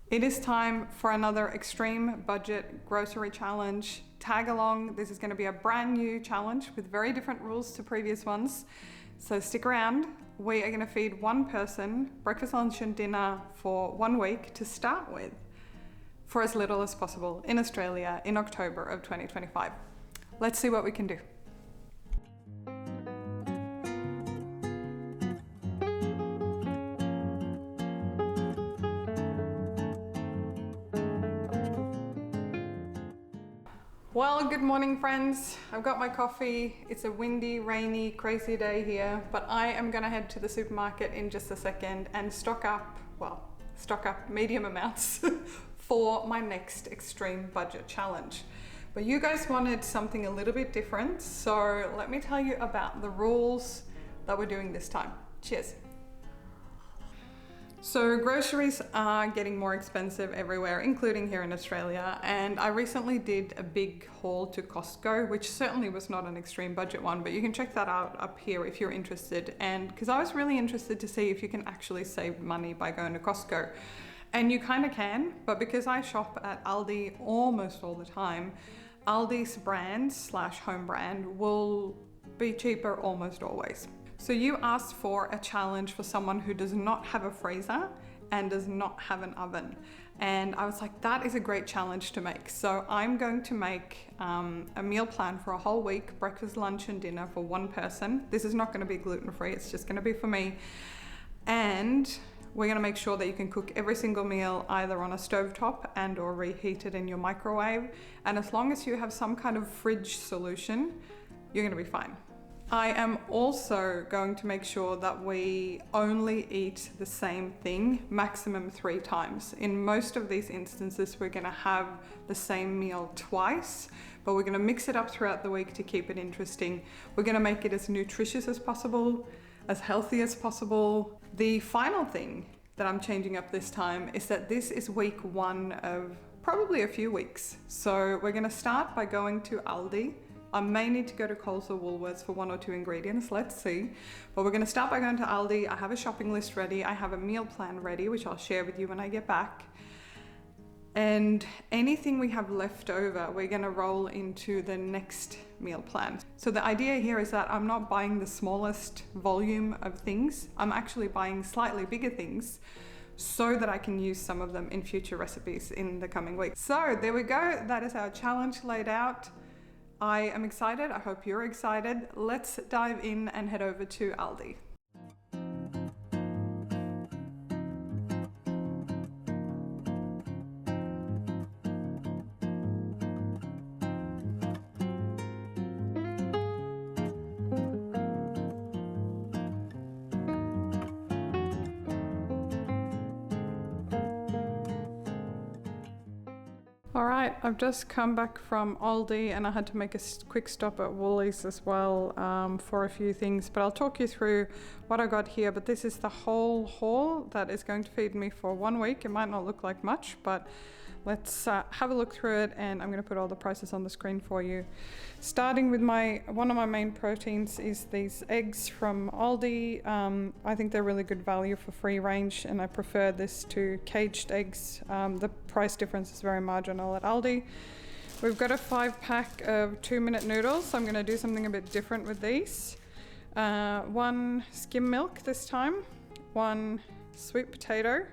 It is time for another extreme budget grocery challenge. Tag along, this is going to be a brand new challenge with very different rules to previous ones. So stick around. We are going to feed one person breakfast, lunch and dinner for 1 week to start with, for as little as possible in Australia in October of 2025. Let's see what we can do. Well, good morning friends. I've got my coffee. It's a windy, rainy, crazy day here, but I am gonna head to the supermarket in just a second and stock up medium amounts for my next extreme budget challenge. But you guys wanted something a little bit different, so let me tell you about the rules that we're doing this time. Cheers. So groceries are getting more expensive everywhere, including here in Australia. And I recently did a big haul to Costco, which certainly was not an extreme budget one, but you can check that out up here if you're interested. And because I was really interested to see if you can actually save money by going to Costco. And you kind of can, but because I shop at ALDI almost all the time, ALDI's brand / home brand will be cheaper almost always. So you asked for a challenge for someone who does not have a freezer and does not have an oven. And I was like, that is a great challenge to make. So I'm going to make a meal plan for a whole week, breakfast, lunch and dinner for one person. This is not going to be gluten-free, it's just going to be for me. And we're going to make sure that you can cook every single meal either on a stovetop and or reheat it in your microwave. And as long as you have some kind of fridge solution, you're going to be fine. I am also going to make sure that we only eat the same thing maximum 3 times. In most of these instances, we're going to have the same meal twice, but we're going to mix it up throughout the week to keep it interesting. We're going to make it as nutritious as possible, as healthy as possible. The final thing that I'm changing up this time is that this is week 1 of probably a few weeks. So we're going to start by going to ALDI. I may need to go to Coles or Woolworths for 1 or 2 ingredients, let's see. But we're going to start by going to ALDI. I have a shopping list ready. I have a meal plan ready, which I'll share with you when I get back. And anything we have left over, we're going to roll into the next meal plan. So the idea here is that I'm not buying the smallest volume of things. I'm actually buying slightly bigger things so that I can use some of them in future recipes in the coming weeks. So there we go. That is our challenge laid out. I am excited. I hope you're excited. Let's dive in and head over to ALDI. All right, I've just come back from ALDI and I had to make a quick stop at Woolies as well for a few things, but I'll talk you through what I got here. But this is the whole haul that is going to feed me for 1 week. It might not look like much, but let's have a look through it, and I'm going to put all the prices on the screen for you. Starting with one of my main proteins is these eggs from ALDI. I think they're really good value for free range, and I prefer this to caged eggs. The price difference is very marginal at ALDI. We've got a 5-pack of 2-minute noodles. I'm going to do something a bit different with these. 1 skim milk this time, 1 sweet potato,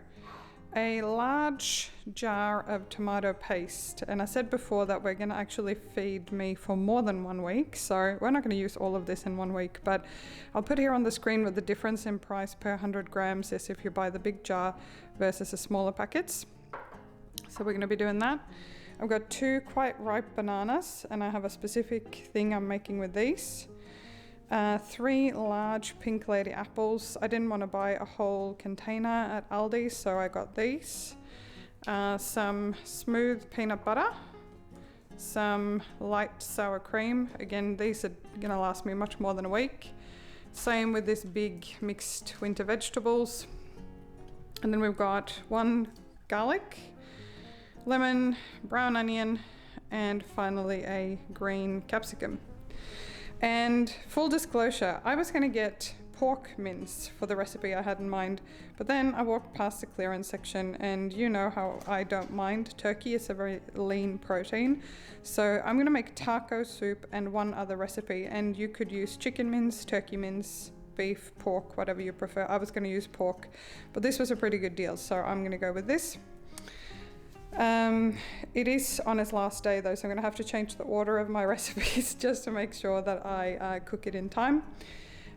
a large jar of tomato paste. And I said before that we're going to actually feed me for more than 1 week, so we're not going to use all of this in 1 week, but I'll put here on the screen with the difference in price per 100 grams as if you buy the big jar versus the smaller packets. So we're going to be doing that. I've got 2 quite ripe bananas, and I have a specific thing I'm making with these. 3 large Pink Lady apples. I didn't want to buy a whole container at ALDI, so I got these. Some smooth peanut butter. Some light sour cream. Again, these are going to last me much more than a week. Same with this big mixed winter vegetables. And then we've got 1 garlic, lemon, brown onion, and finally a green capsicum. And full disclosure, I was going to get pork mince for the recipe I had in mind, but then I walked past the clearance section, and you know how I don't mind turkey. It's a very lean protein, so I'm gonna make taco soup and one other recipe, and you could use chicken mince, turkey mince, beef, pork, whatever you prefer. I was going to use pork, but this was a pretty good deal, so I'm going to go with this. It is on its last day though, so I'm going to have to change the order of my recipes just to make sure that I cook it in time.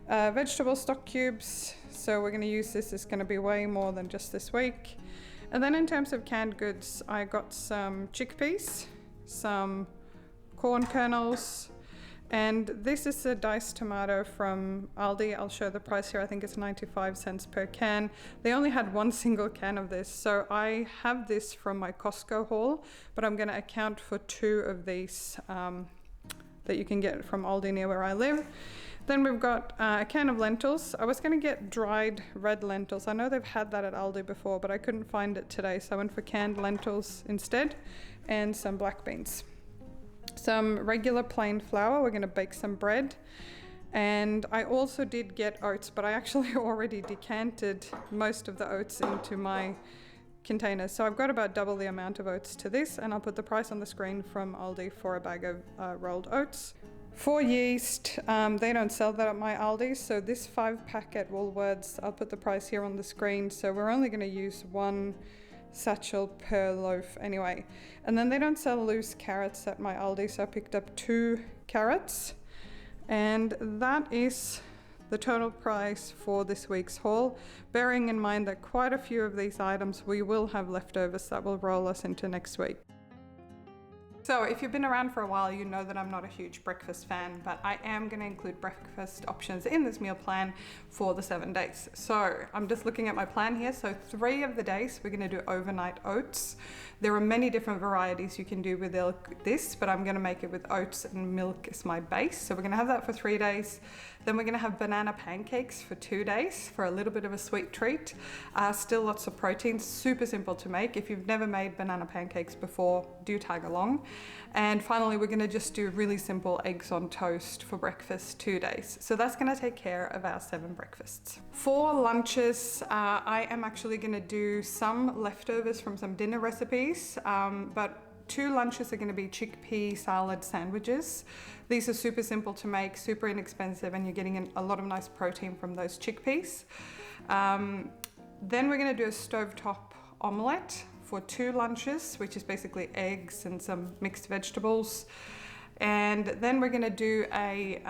Vegetable stock cubes, so we're going to use this. It's going to be way more than just this week. And then in terms of canned goods, I got some chickpeas, some corn kernels, and this is a diced tomato from ALDI. I'll show the price here. I think it's 95 cents per can. They only had one single can of this, so I have this from my Costco haul, but I'm going to account for 2 of these that you can get from ALDI near where I live. Then we've got a can of lentils. I was going to get dried red lentils. I know they've had that at ALDI before, but I couldn't find it today, so I went for canned lentils instead, and some black beans. Some regular plain flour. We're going to bake some bread, and I also did get oats, but I actually already decanted most of the oats into my containers, so I've got about double the amount of oats to this, and I'll put the price on the screen from ALDI for a bag of rolled oats. For yeast, they don't sell that at my ALDI, so this 5-pack at Woolworths, I'll put the price here on the screen, so we're only going to use 1 satchel per loaf anyway. And then they don't sell loose carrots at my ALDI, so I picked up 2 carrots, and that is the total price for this week's haul, bearing in mind that quite a few of these items we will have leftovers that will roll us into next week. So if you've been around for a while, you know that I'm not a huge breakfast fan, but I am going to include breakfast options in this meal plan for the 7 days. So I'm just looking at my plan here. So 3 of the days we're going to do overnight oats. There are many different varieties you can do with this, but I'm going to make it with oats and milk as my base. So we're going to have that for 3 days. Then we're going to have banana pancakes for 2 days for a little bit of a sweet treat. Still lots of protein, super simple to make. If you've never made banana pancakes before, do tag along. And finally, we're going to just do really simple eggs on toast for breakfast 2 days. So that's going to take care of our 7 breakfasts. For lunches, I am actually going to do some leftovers from some dinner recipes, but 2 lunches are going to be chickpea salad sandwiches. These are super simple to make, super inexpensive, and you're getting a lot of nice protein from those chickpeas. Then we're going to do a stovetop omelette for 2 lunches, which is basically eggs and some mixed vegetables. And then we're going to do a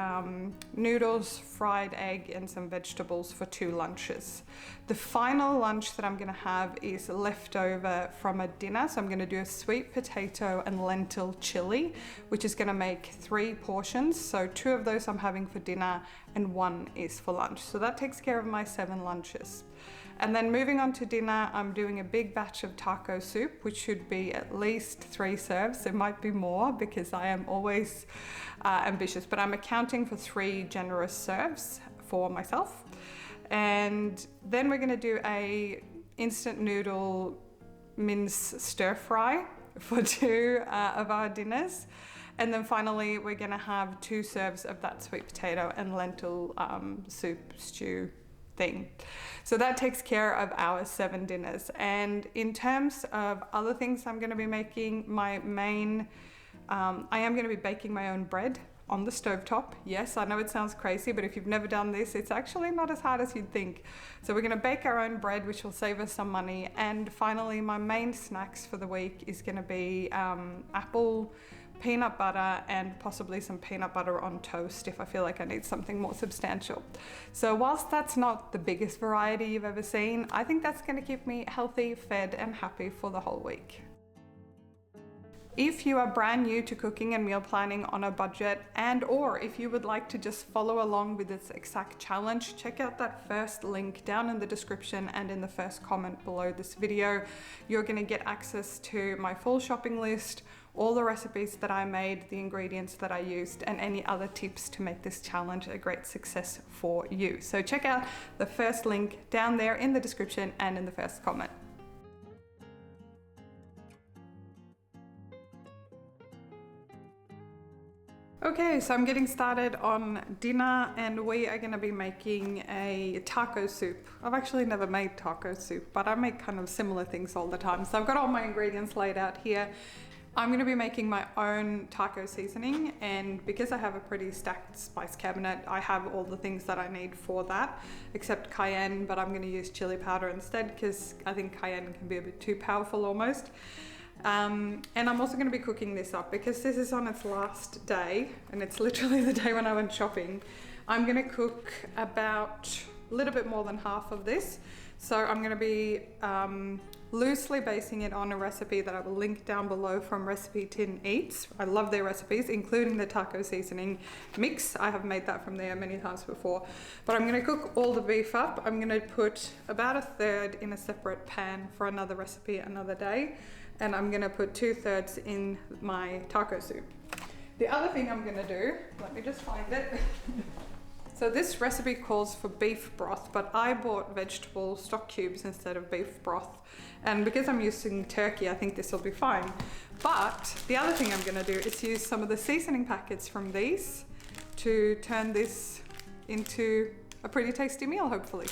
noodles, fried egg, and some vegetables for 2 lunches. The final lunch that I'm going to have is leftover from a dinner. So I'm going to do a sweet potato and lentil chili, which is going to make 3 portions. So 2 of those I'm having for dinner and 1 is for lunch. So that takes care of my 7 lunches. And then moving on to dinner, I'm doing a big batch of taco soup, which should be at least 3 serves. It might be more because I am always ambitious, but I'm accounting for 3 generous serves for myself. And then we're going to do a instant noodle mince stir fry for 2 of our dinners. And then finally, we're going to have 2 serves of that sweet potato and lentil soup stew thing. So that takes care of our 7 dinners. And in terms of other things I'm going to be making, I am going to be baking my own bread on the stovetop. Yes, I know it sounds crazy, but if you've never done this, it's actually not as hard as you'd think. So we're going to bake our own bread, which will save us some money. And finally, my main snacks for the week is going to be apple, peanut butter, and possibly some peanut butter on toast if I feel like I need something more substantial. So whilst that's not the biggest variety you've ever seen, I think that's going to keep me healthy, fed, and happy for the whole week. If you are brand new to cooking and meal planning on a budget, and or if you would like to just follow along with this exact challenge, check out that first link down in the description and in the first comment below this video. You're going to get access to my full shopping list, all the recipes that I made, the ingredients that I used, and any other tips to make this challenge a great success for you. So check out the first link down there in the description and in the first comment. Okay, so I'm getting started on dinner and we are going to be making a taco soup. I've actually never made taco soup, but I make kind of similar things all the time. So I've got all my ingredients laid out here. I'm going to be making my own taco seasoning, and because I have a pretty stacked spice cabinet, I have all the things that I need for that, except cayenne, but I'm going to use chili powder instead because I think cayenne can be a bit too powerful almost. And I'm also going to be cooking this up because this is on its last day and it's literally the day when I went shopping. I'm going to cook about a little bit more than half of this. So I'm going to be loosely basing it on a recipe that I will link down below from Recipe Tin Eats. I love their recipes, including the taco seasoning mix. I have made that from there many times before. But I'm going to cook all the beef up. I'm going to put about a third in a separate pan for another recipe another day. And I'm going to put 2/3 in my taco soup. The other thing I'm going to do, let me just find it. So this recipe calls for beef broth, but I bought vegetable stock cubes instead of beef broth. And because I'm using turkey, I think this will be fine. But the other thing I'm going to do is use some of the seasoning packets from these to turn this into a pretty tasty meal, hopefully.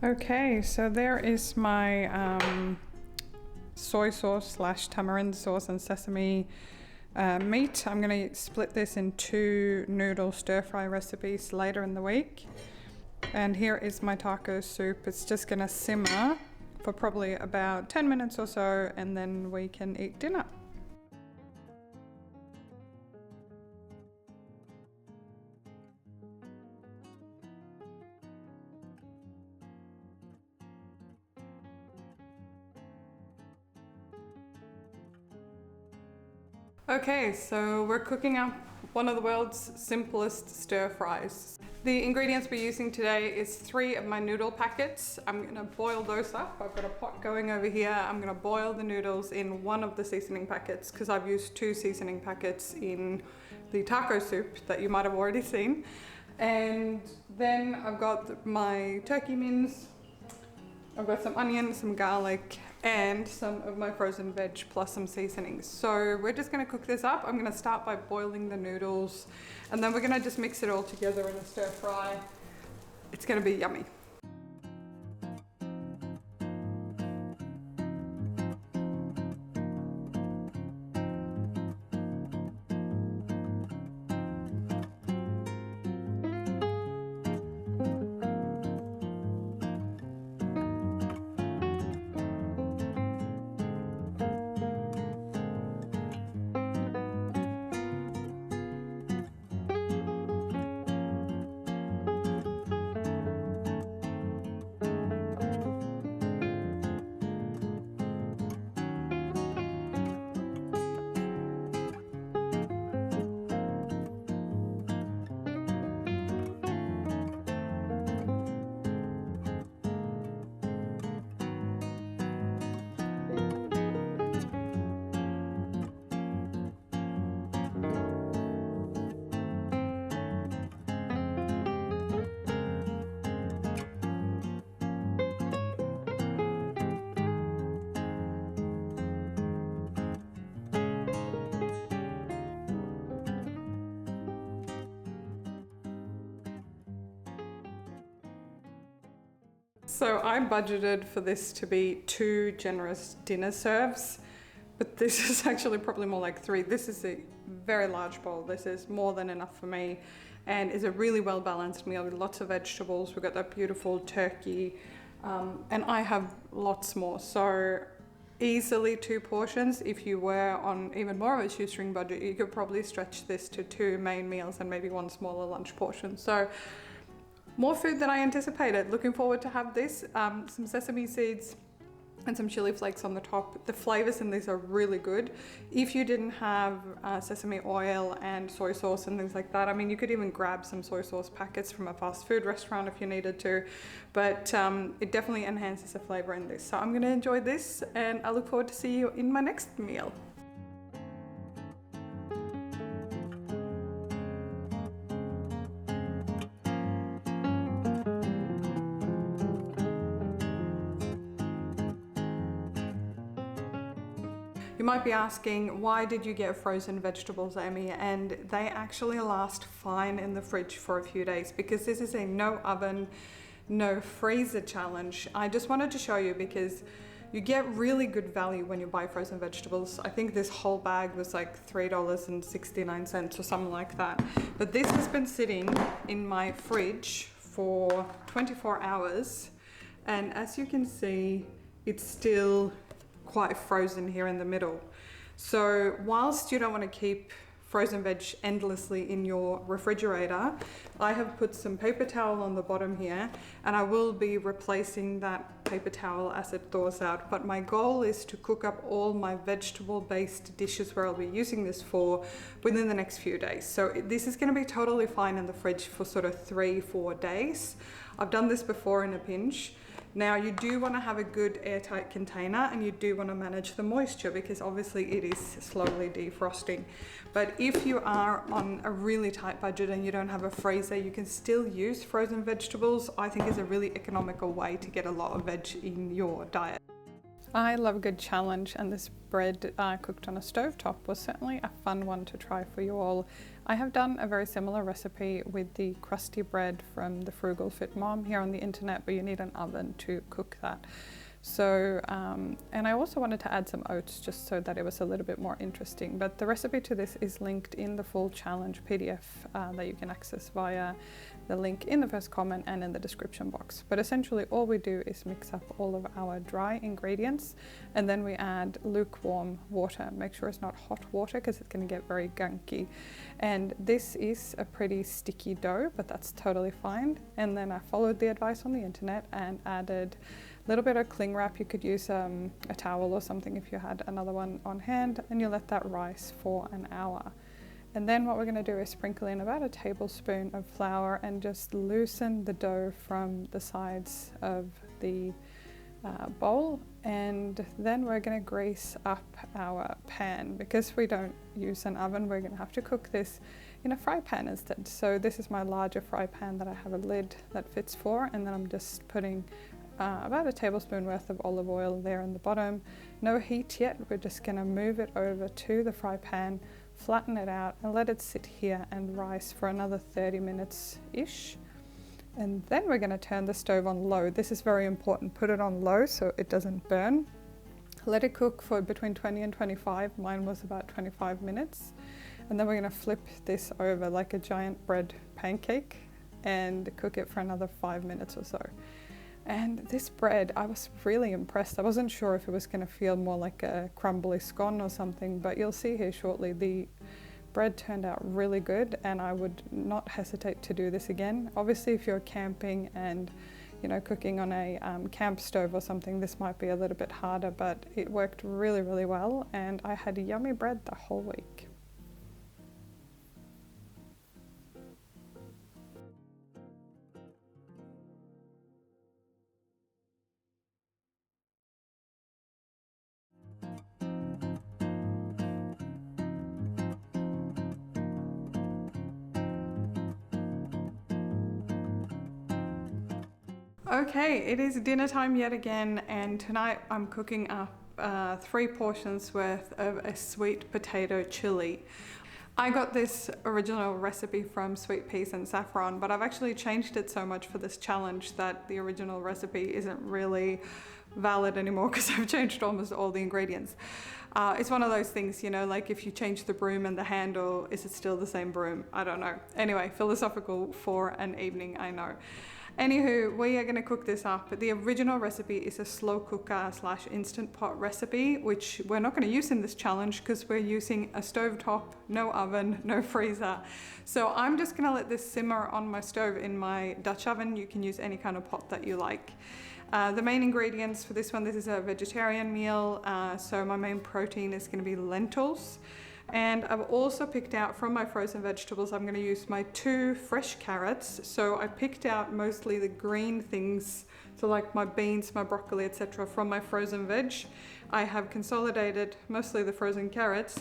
Okay, so there is my soy sauce slash tamarind sauce and sesame meat. I'm going to split this in 2 noodle stir fry recipes later in the week. And here is my taco soup. It's just going to simmer for probably about 10 minutes or so, and then we can eat dinner. Okay, so we're cooking up one of the world's simplest stir fries. The ingredients we're using today is 3 of my noodle packets. I'm gonna boil those up. I've got a pot going over here. I'm gonna boil the noodles in one of the seasoning packets because I've used 2 seasoning packets in the taco soup that you might have already seen. And then I've got my turkey mince. I've got some onion, some garlic, and some of my frozen veg plus some seasonings. So we're just gonna cook this up. I'm gonna start by boiling the noodles, and then we're gonna just mix it all together in a stir fry. It's gonna be yummy. So I budgeted for this to be 2 generous dinner serves, but this is actually probably more like 3. This is a very large bowl. This is more than enough for me and is a really well balanced meal with lots of vegetables. We've got that beautiful turkey, and I have lots more. So easily 2 portions. If you were on even more of a shoestring budget, you could probably stretch this to 2 main meals and maybe 1 smaller lunch portion. So more food than I anticipated. Looking forward to have this. Some sesame seeds and some chili flakes on the top. The flavors in these are really good. If you didn't have sesame oil and soy sauce and things like that, I mean, you could even grab some soy sauce packets from a fast food restaurant if you needed to, but it definitely enhances the flavor in this. So I'm gonna enjoy this, and I look forward to see you in my next meal. You might be asking, why did you get frozen vegetables, Amy? And they actually last fine in the fridge for a few days because this is a no oven, no freezer challenge. I just wanted to show you because you get really good value when you buy frozen vegetables. I think this whole bag was like $3.69 or something like that. But this has been sitting in my fridge for 24 hours. And as you can see, it's still quite frozen here in the middle. So whilst you don't want to keep frozen veg endlessly in your refrigerator, I have put some paper towel on the bottom here, and I will be replacing that paper towel as it thaws out. But my goal is to cook up all my vegetable based dishes where I'll be using this for within the next few days. So this is going to be totally fine in the fridge for sort of 3-4 days. I've done this before in a pinch. Now you do want to have a good airtight container, and you do want to manage the moisture because obviously it is slowly defrosting. But if you are on a really tight budget and you don't have a freezer, you can still use frozen vegetables. I think is a really economical way to get a lot of veg in your diet. I love a good challenge, and this bread cooked on a stovetop was certainly a fun one to try for you all. I have done a very similar recipe with the crusty bread from the Frugal Fit Mom here on the internet, but you need an oven to cook that. So, and I also wanted to add some oats just so that it was a little bit more interesting. But the recipe to this is linked in the full challenge PDF that you can access via the link in the first comment and in the description box. But essentially all we do is mix up all of our dry ingredients, and then we add lukewarm water. Make sure it's not hot water because it's going to get very gunky. And this is a pretty sticky dough, but that's totally fine. And then I followed the advice on the internet and added a little bit of cling wrap. You could use a towel or something if you had another one on hand, and you let that rise for an hour. And then what we're going to do is sprinkle in about a tablespoon of flour and just loosen the dough from the sides of the bowl. And then we're going to grease up our pan. Because we don't use an oven, we're going to have to cook this in a fry pan instead. So this is my larger fry pan that I have a lid that fits for, and then I'm just putting about a tablespoon worth of olive oil there in the bottom. No heat yet, we're just going to move it over to the fry pan, flatten it out and let it sit here and rise for another 30 minutes ish. And then we're going to turn the stove on low. This is very important. Put it on low so it doesn't burn. Let it cook for between 20 and 25. Mine was about 25 minutes. And then we're going to flip this over like a giant bread pancake and cook it for another 5 minutes or so. And this bread, I was really impressed. I wasn't sure if it was going to feel more like a crumbly scone or something, but you'll see here shortly the bread turned out really good, and I would not hesitate to do this again. Obviously, if you're camping and cooking on a camp stove or something, this might be a little bit harder, but it worked really, really well, and I had yummy bread the whole week. Okay, it is dinner time yet again, and tonight I'm cooking up 3 portions worth of a sweet potato chili. I got this original recipe from Sweet Peas and Saffron, but I've actually changed it so much for this challenge that the original recipe isn't really valid anymore because I've changed almost all the ingredients. It's one of those things, you know, like if you change the broom and the handle, is it still the same broom? I don't know. Anyway, philosophical for an evening, I know. Anywho, we are going to cook this up. The original recipe is a slow cooker / instant pot recipe, which we're not going to use in this challenge because we're using a stovetop, no oven, no freezer. So I'm just going to let this simmer on my stove in my Dutch oven. You can use any kind of pot that you like. The main ingredients for this one, this is a vegetarian meal, so my main protein is going to be lentils. And I've also picked out from my frozen vegetables, I'm going to use my 2 fresh carrots. So I picked out mostly the green things, so like my beans, my broccoli, etc. from my frozen veg. I have consolidated mostly the frozen carrots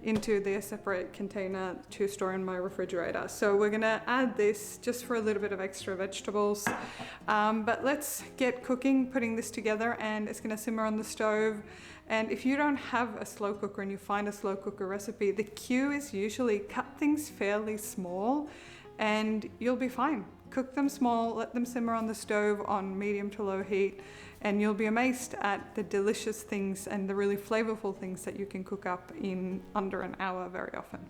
into their separate container to store in my refrigerator. So we're gonna add this just for a little bit of extra vegetables. But let's get cooking, putting this together, and it's gonna simmer on the stove. And if you don't have a slow cooker and you find a slow cooker recipe, the cue is usually cut things fairly small and you'll be fine. Cook them small, let them simmer on the stove on medium to low heat, and you'll be amazed at the delicious things and the really flavorful things that you can cook up in under an hour very often.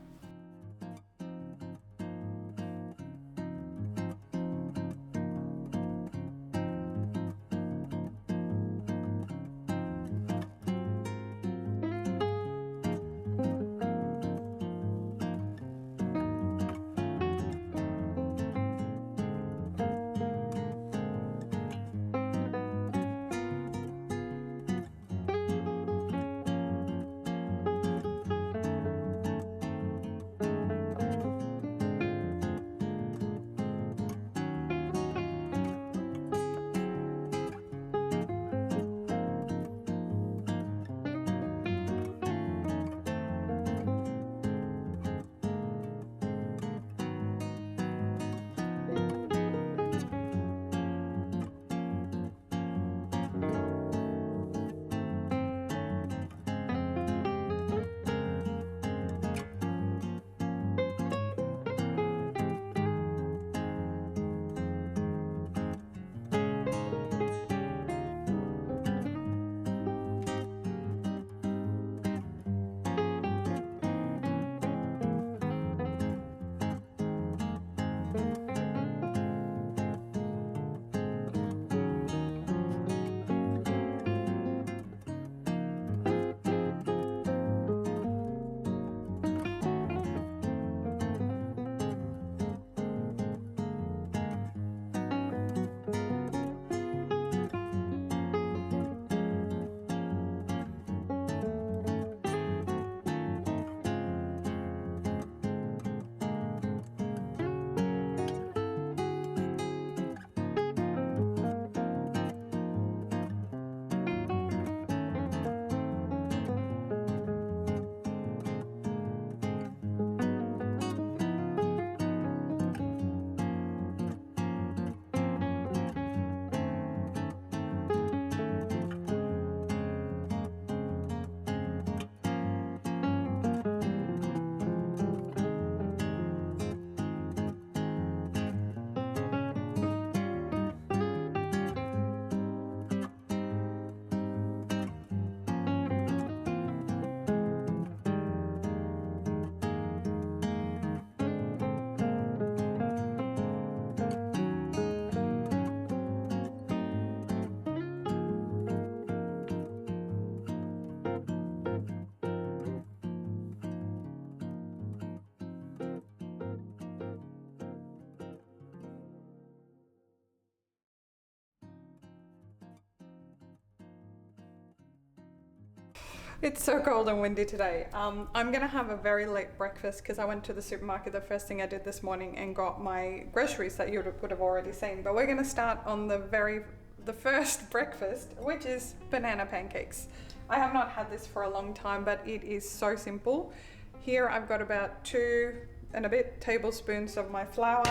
It's so cold and windy today. I'm gonna have a very late breakfast because I went to the supermarket the first thing I did this morning and got my groceries that you would have already seen. But we're gonna start on the first breakfast, which is banana pancakes. I have not had this for a long time, but it is so simple. Here I've got about 2 and a bit tablespoons of my flour.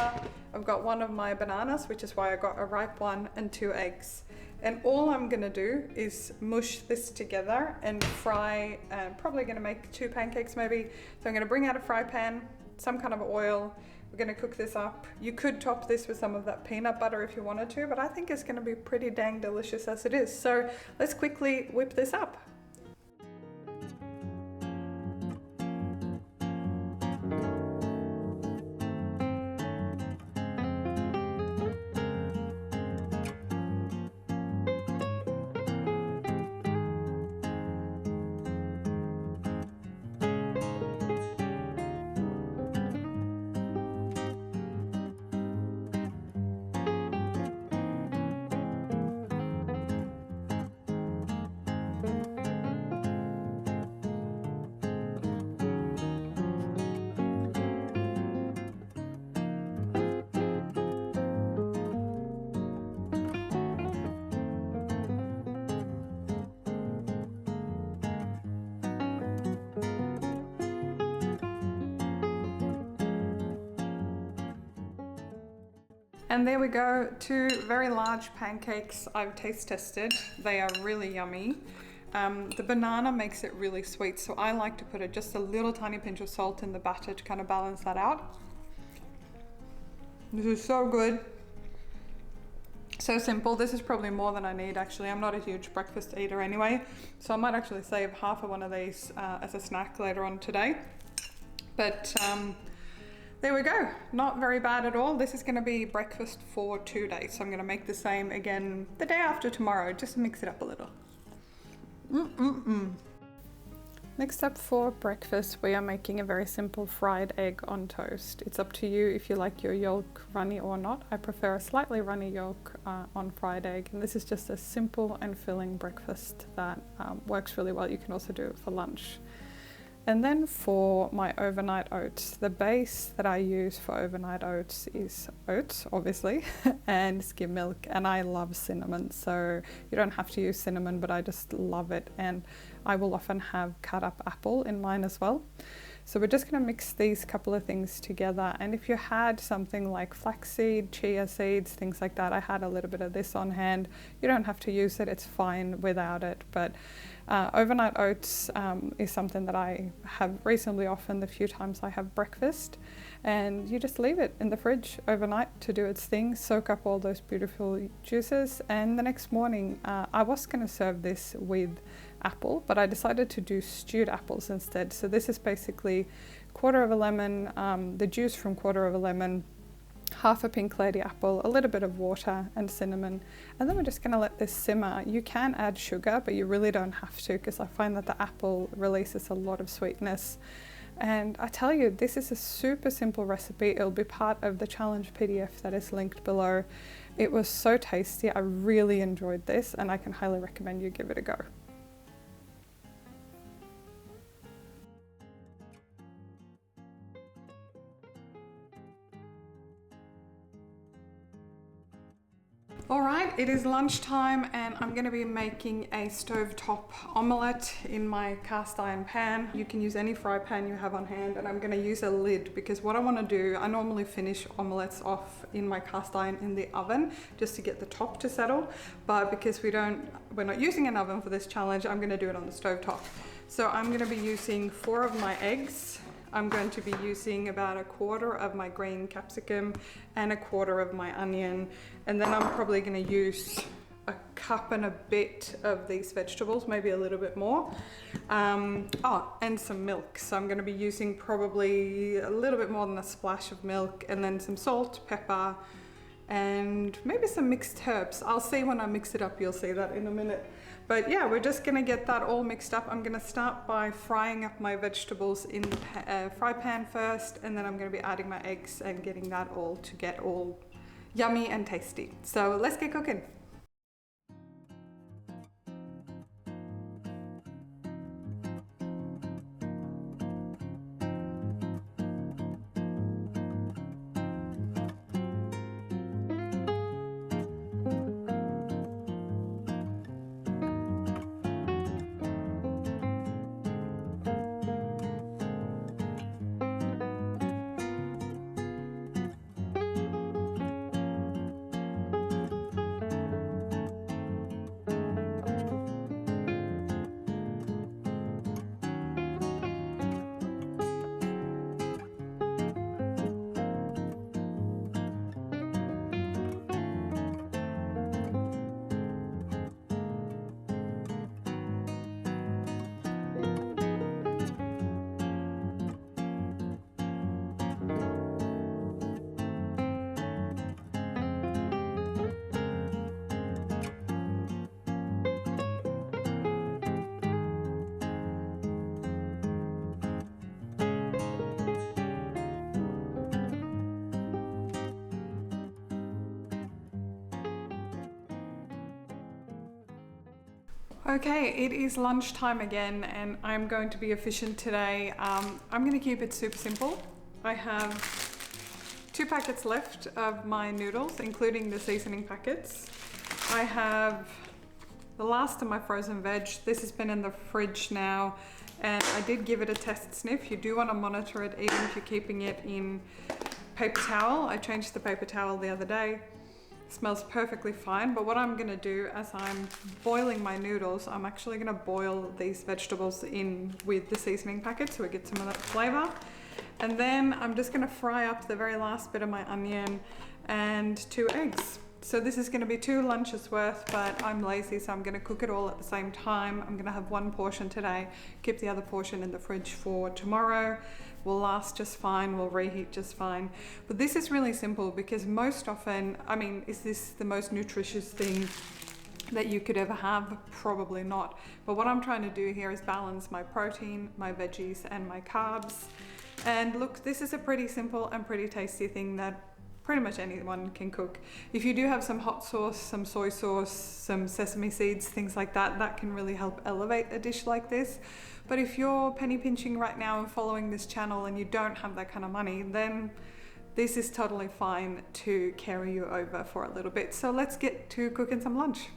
I've got 1 of my bananas, which is why I got a ripe one, and 2 eggs. And all I'm gonna do is mush this together and fry. Probably gonna make 2 pancakes maybe. So I'm gonna bring out a fry pan, some kind of oil. We're gonna cook this up. You could top this with some of that peanut butter if you wanted to, but I think it's gonna be pretty dang delicious as it is. So let's quickly whip this up. And there we go, 2 very large pancakes I've taste tested. They are really yummy. The banana makes it really sweet, so I like to put just a little tiny pinch of salt in the batter to kind of balance that out. This is so good. So simple. This is probably more than I need actually. I'm not a huge breakfast eater anyway, so I might actually save half of one of these as a snack later on today. But there we go, not very bad at all. This is going to be breakfast for 2 days, so I'm going to make the same again the day after tomorrow, just to mix it up a little. Next up for breakfast, we are making a very simple fried egg on toast. It's up to you if you like your yolk runny or not. I prefer a slightly runny yolk on fried egg, and this is just a simple and filling breakfast that works really well. You can also do it for lunch. And then for my overnight oats, the base that I use for overnight oats is oats, obviously, and skim milk. And I love cinnamon, so you don't have to use cinnamon, but I just love it. And I will often have cut up apple in mine as well. So we're just going to mix these couple of things together. And if you had something like flaxseed, chia seeds, things like that, I had a little bit of this on hand. You don't have to use it, it's fine without it. But overnight oats is something that I have reasonably often, the few times I have breakfast. And you just leave it in the fridge overnight to do its thing, soak up all those beautiful juices. And the next morning, I was going to serve this with apple, but I decided to do stewed apples instead. So this is basically 1/4 of a lemon, the juice from 1/4 of a lemon, half a pink lady apple, a little bit of water and cinnamon, and then we're just going to let this simmer. You can add sugar, but you really don't have to, because I find that the apple releases a lot of sweetness. And I tell you, this is a super simple recipe. It'll be part of the challenge PDF that is linked below. It was so tasty. I really enjoyed this, and I can highly recommend you give it a go. All right, it is lunchtime and I'm going to be making a stovetop omelette in my cast iron pan. You can use any fry pan you have on hand, and I'm going to use a lid because what I want to do, I normally finish omelettes off in my cast iron in the oven just to get the top to settle, but because we're not using an oven for this challenge, I'm going to do it on the stovetop. So I'm going to be using 4 of my eggs. I'm going to be using about 1/4 of my green capsicum and 1/4 of my onion, and then I'm probably going to use a cup and a bit of these vegetables, maybe a little bit more. And some milk. So I'm going to be using probably a little bit more than a splash of milk, and then some salt, pepper, and maybe some mixed herbs. I'll see when I mix it up, you'll see that in a minute. But yeah, we're just gonna get that all mixed up. I'm gonna start by frying up my vegetables in the fry pan first, and then I'm gonna be adding my eggs and getting that all to get all yummy and tasty. So let's get cooking. Okay, it is lunchtime again and I'm going to be efficient today. I'm going to keep it super simple. I have 2 packets left of my noodles, including the seasoning packets. I have the last of my frozen veg. This has been in the fridge now and I did give it a test sniff. You do want to monitor it even if you're keeping it in paper towel. I changed the paper towel the other day. Smells perfectly fine, but what I'm going to do as I'm boiling my noodles, I'm actually going to boil these vegetables in with the seasoning packet so we get some of that flavor. And then I'm just going to fry up the very last bit of my onion and 2 eggs. So this is going to be 2 lunches worth, but I'm lazy, so I'm going to cook it all at the same time. I'm going to have 1 portion today, keep the other portion in the fridge for tomorrow. Will last just fine, will reheat just fine. But this is really simple because most often, I mean, is this the most nutritious thing that you could ever have? Probably not. But what I'm trying to do here is balance my protein, my veggies, and my carbs. And look, this is a pretty simple and pretty tasty thing that pretty much anyone can cook. If you do have some hot sauce, some soy sauce, some sesame seeds, things like that, that can really help elevate a dish like this. But if you're penny pinching right now and following this channel and you don't have that kind of money, then this is totally fine to carry you over for a little bit. So let's get to cooking some lunch.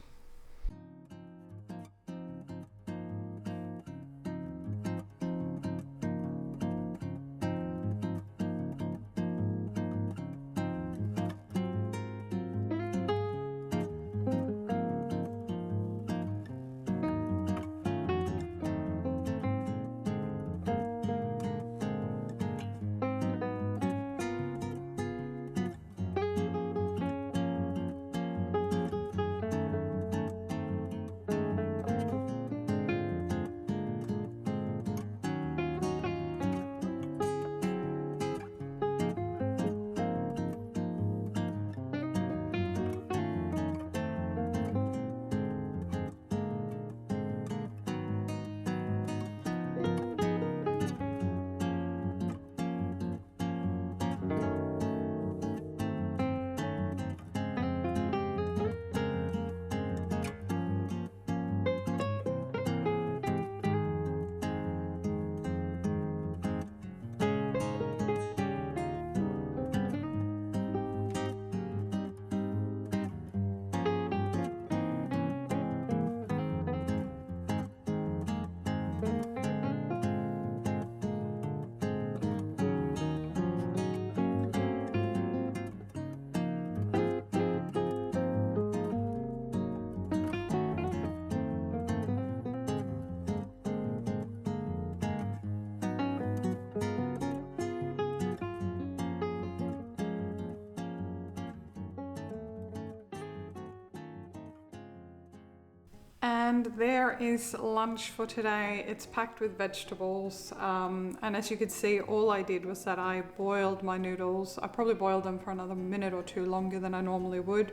And there is lunch for today. It's packed with vegetables. And as you can see, all I did was that I boiled my noodles. I probably boiled them for another minute or 2 longer than I normally would.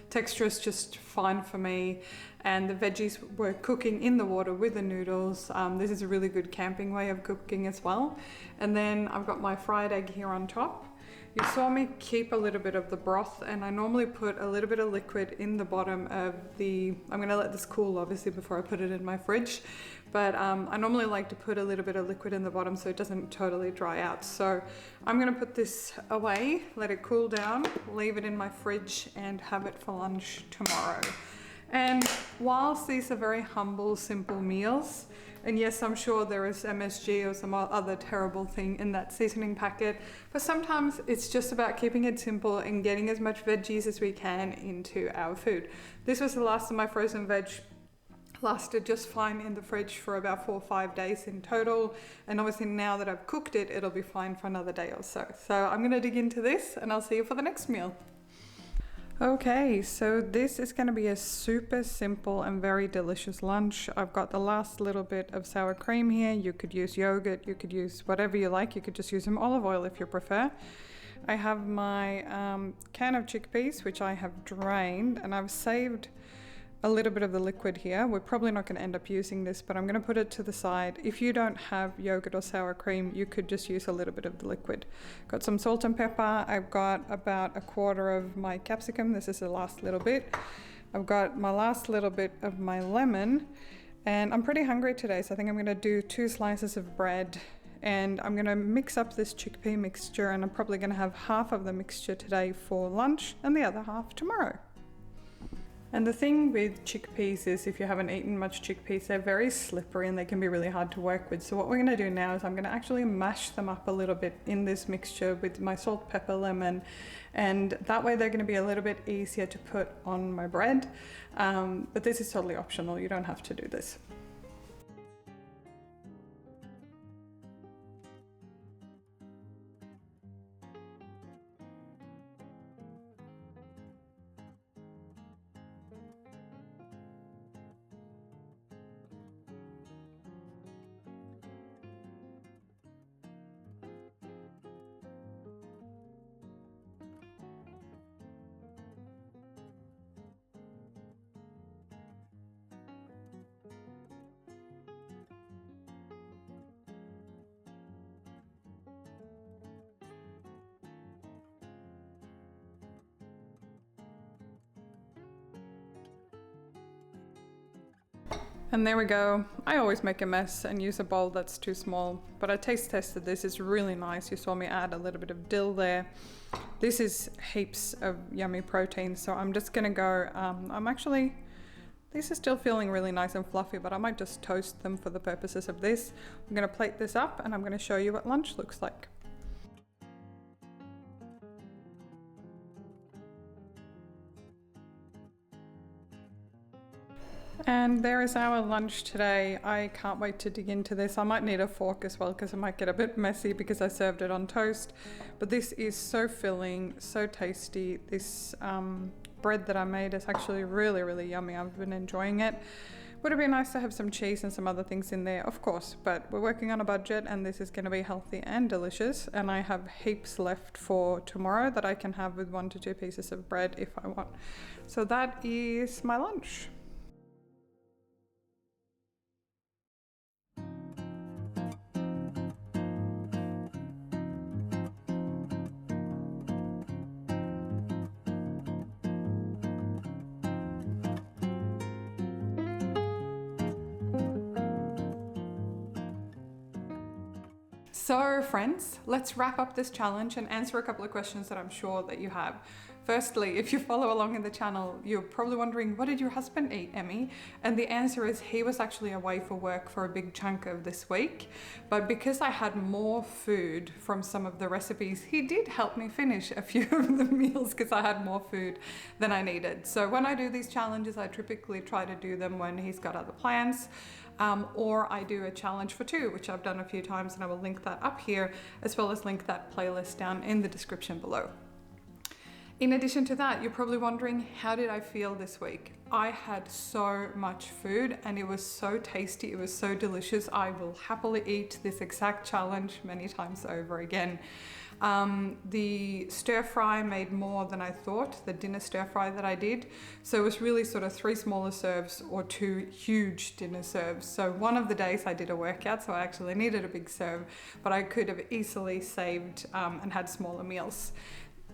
Texture is just fine for me. And the veggies were cooking in the water with the noodles. This is a really good camping way of cooking as well. And then I've got my fried egg here on top. You saw me keep a little bit of the broth, and I normally put a little bit of liquid in the bottom of the, I'm going to let this cool obviously before I put it in my fridge, but I normally like to put a little bit of liquid in the bottom so it doesn't totally dry out. So I'm going to put this away, let it cool down, leave it in my fridge and have it for lunch tomorrow. And whilst these are very humble, simple meals, and yes, I'm sure there is MSG or some other terrible thing in that seasoning packet, but sometimes it's just about keeping it simple and getting as much veggies as we can into our food. This was the last of my frozen veg. Lasted just fine in the fridge for about 4 or 5 days in total. And obviously now that I've cooked it, it'll be fine for another day or so. So I'm gonna dig into this and I'll see you for the next meal. Okay, so this is going to be a super simple and very delicious lunch. I've got the last little bit of sour cream here. You could use yogurt, you could use whatever you like. You could just use some olive oil if you prefer. I have my can of chickpeas, which I have drained, and I've saved a little bit of the liquid here. We're probably not going to end up using this, but I'm going to put it to the side. If you don't have yogurt or sour cream, you could just use a little bit of the liquid. Got some salt and pepper. I've got about 1/4 of my capsicum. This is the last little bit. I've got my last little bit of my lemon, And I'm pretty hungry today, so I think I'm gonna do 2 slices of bread, and I'm gonna mix up this chickpea mixture, and I'm probably gonna have half of the mixture today for lunch and the other half tomorrow. And the thing with chickpeas is if you haven't eaten much chickpeas, they're very slippery and they can be really hard to work with. So what we're gonna do now is I'm gonna actually mash them up a little bit in this mixture with my salt, pepper, lemon, and that way they're gonna be a little bit easier to put on my bread. But this is totally optional, you don't have to do this. And there we go. I always make a mess and use a bowl that's too small, but I taste tested this. It's really nice. You saw me add a little bit of dill there. This is heaps of yummy protein, so I'm just gonna go, these are still feeling really nice and fluffy, but I might just toast them for the purposes of this. I'm gonna plate this up and I'm gonna show you what lunch looks like. And there is our lunch today. I can't wait to dig into this. I might need a fork as well because it might get a bit messy because I served it on toast. But this is so filling, so tasty. This bread that I made is actually really, really yummy. I've been enjoying it. Would it be nice to have some cheese and some other things in there? Of course, but we're working on a budget and this is going to be healthy and delicious. And I have heaps left for tomorrow that I can have with 1 to 2 pieces of bread if I want. So that is my lunch. So friends, let's wrap up this challenge and answer a couple of questions that I'm sure that you have. Firstly, if you follow along in the channel, you're probably wondering, what did your husband eat, Emmy? And the answer is he was actually away for work for a big chunk of this week. But because I had more food from some of the recipes, he did help me finish a few of the meals because I had more food than I needed. So when I do these challenges, I typically try to do them when he's got other plans. Or I do a challenge for 2, which I've done a few times, and I will link that up here, as well as link that playlist down in the description below. In addition to that, you're probably wondering, how did I feel this week? I had so much food and it was so tasty, it was so delicious. I will happily eat this exact challenge many times over again. The stir fry made more than I thought, the dinner stir fry that I did. So it was really sort of 3 smaller serves or 2 huge dinner serves. So one of the days I did a workout, so I actually needed a big serve, but I could have easily saved and had smaller meals.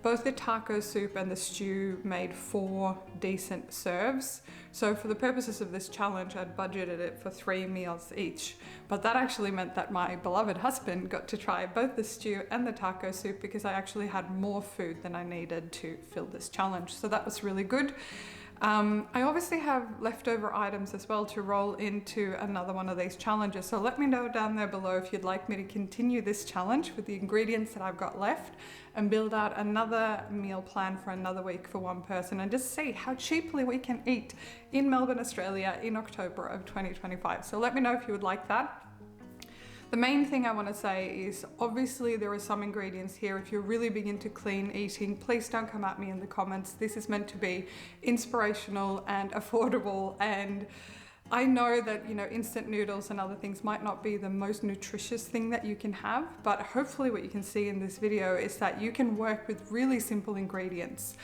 Both the taco soup and the stew made 4 decent serves. So for the purposes of this challenge, I'd budgeted it for 3 meals each. But that actually meant that my beloved husband got to try both the stew and the taco soup because I actually had more food than I needed to fill this challenge. So that was really good. I obviously have leftover items as well to roll into another one of these challenges. So let me know down there below if you'd like me to continue this challenge with the ingredients that I've got left and build out another meal plan for another week for one person and just see how cheaply we can eat in Melbourne, Australia in October of 2025. So let me know if you would like that. The main thing I want to say is obviously there are some ingredients here. If you're really big into clean eating, please don't come at me in the comments. This is meant to be inspirational and affordable, and I know that, you know, instant noodles and other things might not be the most nutritious thing that you can have, but hopefully what you can see in this video is that you can work with really simple ingredients.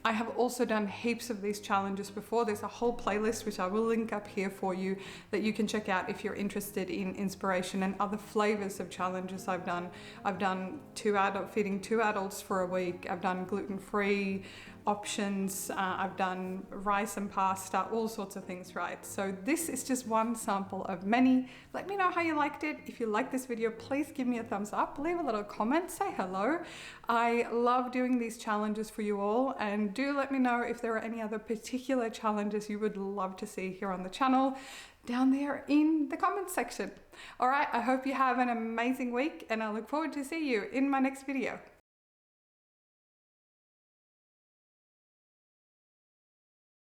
I have also done heaps of these challenges before. There's a whole playlist which I will link up here for you that you can check out if you're interested in inspiration and other flavors of challenges I've done. I've done feeding 2 adults for a week. I've done gluten-free. options. I've done rice and pasta, all sorts of things, right? So this is just one sample of many. Let me know how you liked it. If you like this video, please give me a thumbs up, leave a little comment, say hello. I love doing these challenges for you all, and do let me know if there are any other particular challenges you would love to see here on the channel down there in the comments section. All right, I hope you have an amazing week, and I look forward to see you in my next video.